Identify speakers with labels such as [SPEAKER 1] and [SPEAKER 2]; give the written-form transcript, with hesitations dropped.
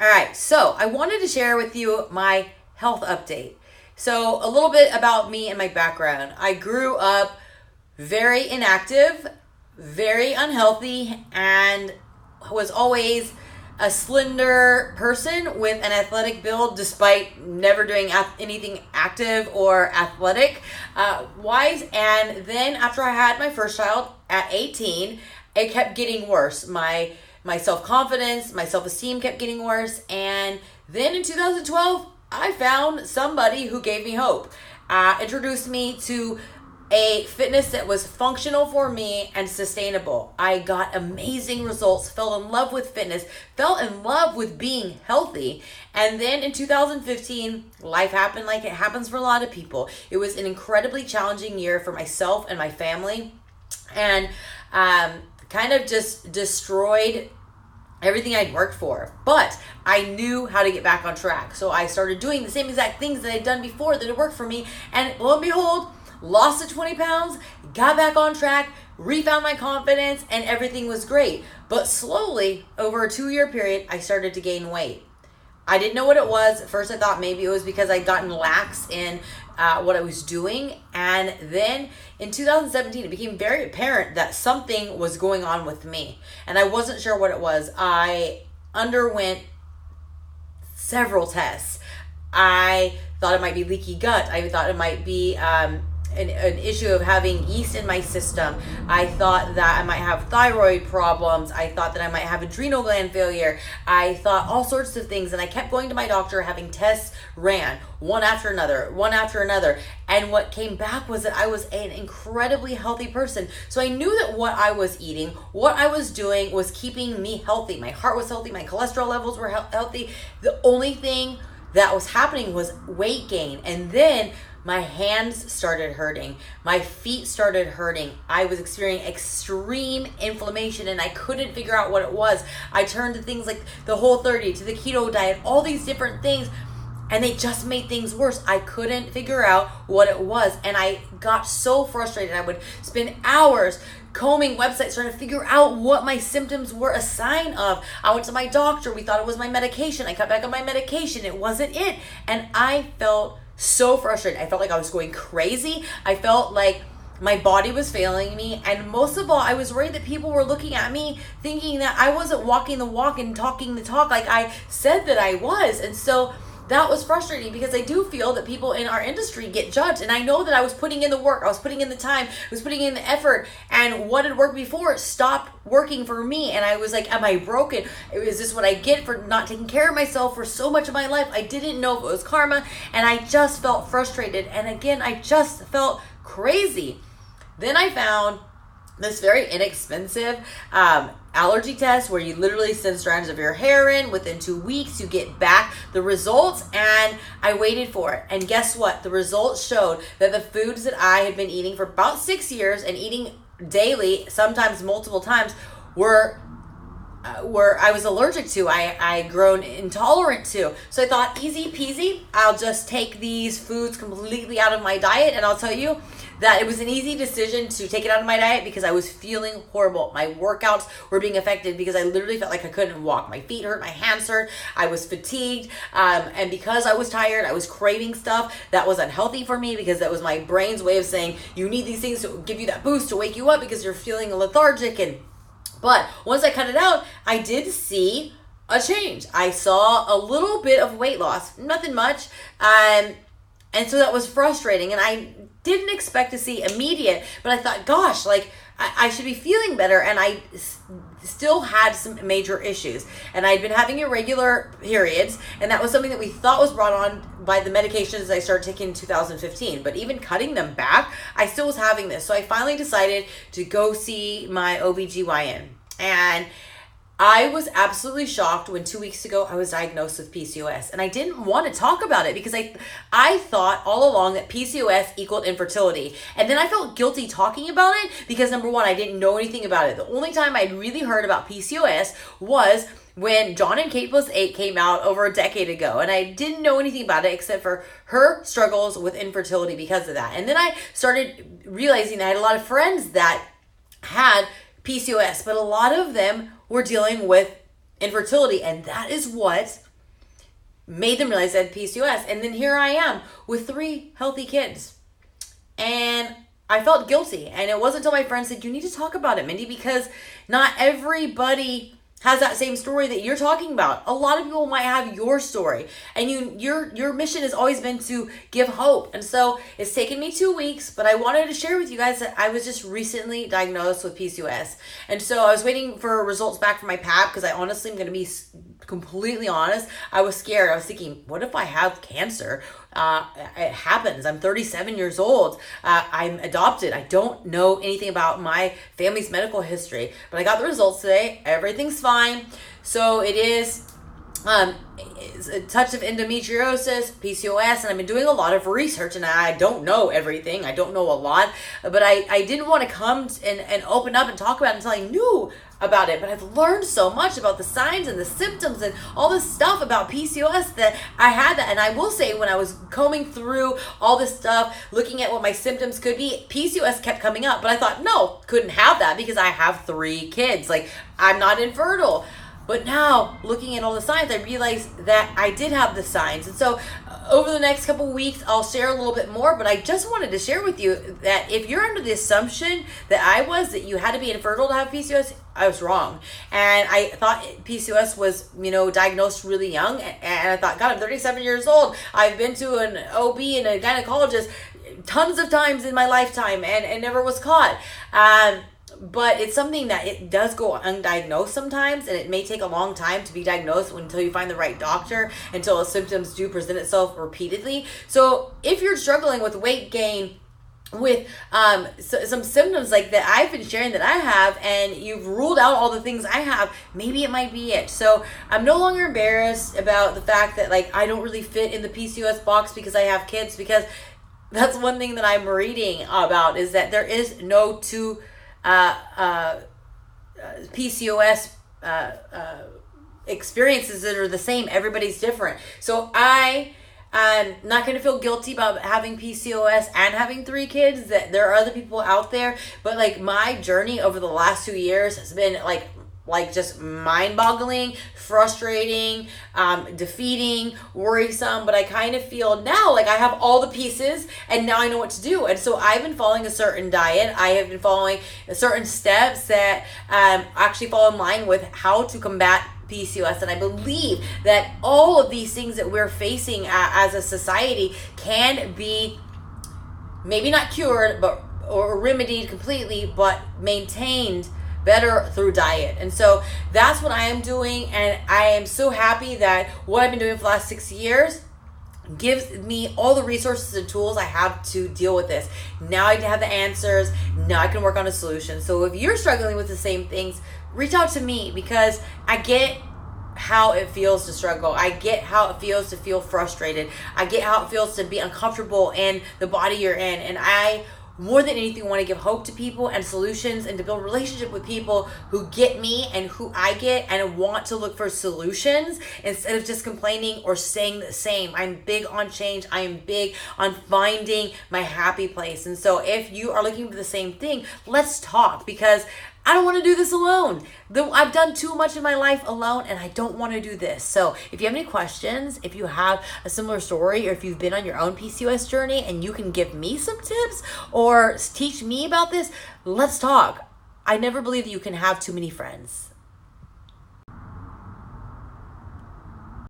[SPEAKER 1] All right, so I wanted to share with you my health update. So, a little bit about me and my background. I grew up very inactive, very unhealthy, and was always a slender person with an athletic build despite never doing anything active or athletic wise. And then after I had my first child at 18, it kept getting worse. My self-confidence, my self-esteem kept getting worse. And then in 2012, I found somebody who gave me hope. Introduced me to a fitness that was functional for me and sustainable. I got amazing results, fell in love with fitness, fell in love with being healthy. And then in 2015, life happened like it happens for a lot of people. It was an incredibly challenging year for myself and my family. And kind of just destroyed everything I'd worked for. But I knew how to get back on track. So I started doing the same exact things that I'd done before that had worked for me. And lo and behold, lost the 20 pounds, got back on track, refound my confidence, and everything was great. But slowly, over a 2-year period, I started to gain weight. I didn't know what it was. At first, I thought maybe it was because I'd gotten lax in what I was doing. And then in 2017, it became very apparent that something was going on with me. And I wasn't sure what it was. I underwent several tests. I thought it might be leaky gut. I thought it might be an issue of having yeast in my system. I thought that I might have thyroid problems. I thought that I might have adrenal gland failure. I thought all sorts of things, and I kept going to my doctor, having tests ran one after another. And what came back was that I was an incredibly healthy person. So I knew that what I was eating, what I was doing was keeping me healthy. My heart was healthy. My cholesterol levels were healthy. The only thing that was happening was weight gain. And then my hands started hurting. My feet started hurting. I was experiencing extreme inflammation and I couldn't figure out what it was. I turned to things like the Whole30, to the keto diet, all these different things, and they just made things worse. I couldn't figure out what it was, and I got so frustrated. I would spend hours combing websites trying to figure out what my symptoms were a sign of. I went to my doctor. We thought it was my medication. I cut back on my medication. It wasn't it. And I felt so frustrated. I felt like I was going crazy. I felt like my body was failing me. And most of all, I was worried that people were looking at me thinking that I wasn't walking the walk and talking the talk like I said that I was. And so that was frustrating because I do feel that people in our industry get judged. And I know that I was putting in the work, I was putting in the time, I was putting in the effort, and what had worked before stopped working for me. And I was like, am I broken? Is this what I get for not taking care of myself for so much of my life? I didn't know if it was karma, and I just felt frustrated. And again, I just felt crazy. Then I found this very inexpensive allergy test where you literally send strands of your hair in. Within 2 weeks, you get back the results, and I waited for it. And guess what? The results showed that the foods that I had been eating for about 6 years and eating daily, sometimes multiple times, were I was allergic to, I grown intolerant to. So I thought, easy peasy, I'll just take these foods completely out of my diet. And I'll tell you that it was an easy decision to take it out of my diet because I was feeling horrible. My workouts were being affected because I literally felt like I couldn't walk. My feet hurt, my hands hurt, I was fatigued. And because I was tired, I was craving stuff that was unhealthy for me because that was my brain's way of saying, you need these things to give you that boost to wake you up because you're feeling lethargic. But once I cut it out, I did see a change. I saw a little bit of weight loss, nothing much. And so that was frustrating. And I didn't expect to see immediate, but I thought, gosh, like I should be feeling better. And I still had some major issues. And I'd been having irregular periods. And that was something that we thought was brought on by the medications I started taking in 2015. But even cutting them back, I still was having this. So I finally decided to go see my OBGYN. And I was absolutely shocked when 2 weeks ago I was diagnosed with PCOS. And I didn't want to talk about it because I thought all along that PCOS equaled infertility. And then I felt guilty talking about it because, number one, I didn't know anything about it. The only time I'd really heard about PCOS was when John and Kate Plus 8 came out over a decade ago. And I didn't know anything about it except for her struggles with infertility because of that. And then I started realizing that I had a lot of friends that had PCOS, but a lot of them were dealing with infertility. And that is what made them realize I had PCOS. And then here I am with 3 healthy kids. And I felt guilty. And it wasn't until my friend said, you need to talk about it, Mindy, because not everybody has that same story that you're talking about. A lot of people might have your story, and your mission has always been to give hope. And so it's taken me 2 weeks, but I wanted to share with you guys that I was just recently diagnosed with PCOS. And so I was waiting for results back from my pap, because I honestly am going to be completely honest. I was scared. I was thinking, what if I have cancer? It happens. I'm 37 years old. I'm adopted. I don't know anything about my family's medical history, but I got the results today. Everything's fine. So it is it's a touch of endometriosis, PCOS, and I've been doing a lot of research, and I don't know everything. I don't know a lot, but I didn't want to come and open up and talk about it until I knew about it. But I've learned so much about the signs and the symptoms and all this stuff about PCOS that I had that. And I will say, when I was combing through all this stuff, looking at what my symptoms could be, PCOS kept coming up. But I thought, no, couldn't have that because I have 3 kids. Like, I'm not infertile. But now, looking at all the signs, I realized that I did have the signs. And so over the next couple of weeks, I'll share a little bit more. But I just wanted to share with you that if you're under the assumption that you had to be infertile to have PCOS, I was wrong. And I thought PCOS was, diagnosed really young. And I thought, God, I'm 37 years old. I've been to an OB and a gynecologist tons of times in my lifetime and never was caught. But it's something that it does go undiagnosed sometimes, and it may take a long time to be diagnosed until you find the right doctor, until the symptoms do present itself repeatedly. So if you're struggling with weight gain, with some symptoms like that I've been sharing that I have, and you've ruled out all the things I have, maybe it might be it. So I'm no longer embarrassed about the fact that I don't really fit in the PCOS box because I have kids, because that's one thing that I'm reading about, is that there is no two PCOS experiences that are the same. Everybody's different. So I'm not going to feel guilty about having PCOS and having 3 kids. That there are other people out there, but my journey over the last 2 years has been just mind-boggling, frustrating, defeating, worrisome. But I kind of feel now I have all the pieces, and now I know what to do. And so I've been following a certain diet. I have been following certain steps that actually fall in line with how to combat PCOS. And I believe that all of these things that we're facing as a society can be maybe not cured or remedied completely, but maintained better through diet. And so that's what I am doing, and I am so happy that what I've been doing for the last 6 years gives me all the resources and tools I have to deal with this. Now I have the answers. Now I can work on a solution. So if you're struggling with the same things, reach out to me, because I get how it feels to struggle. I get how it feels to feel frustrated. I get how it feels to be uncomfortable in the body you're in. And I, more than anything, want to give hope to people and solutions, and to build a relationship with people who get me and who I get, and want to look for solutions instead of just complaining or staying the same. I'm big on change. I am big on finding my happy place. And so if you are looking for the same thing, let's talk, because I don't want to do this alone. I've done too much in my life alone, and I don't want to do this. So if you have any questions, if you have a similar story, or if you've been on your own PCOS journey and you can give me some tips or teach me about this, let's talk. I never believe that you can have too many friends.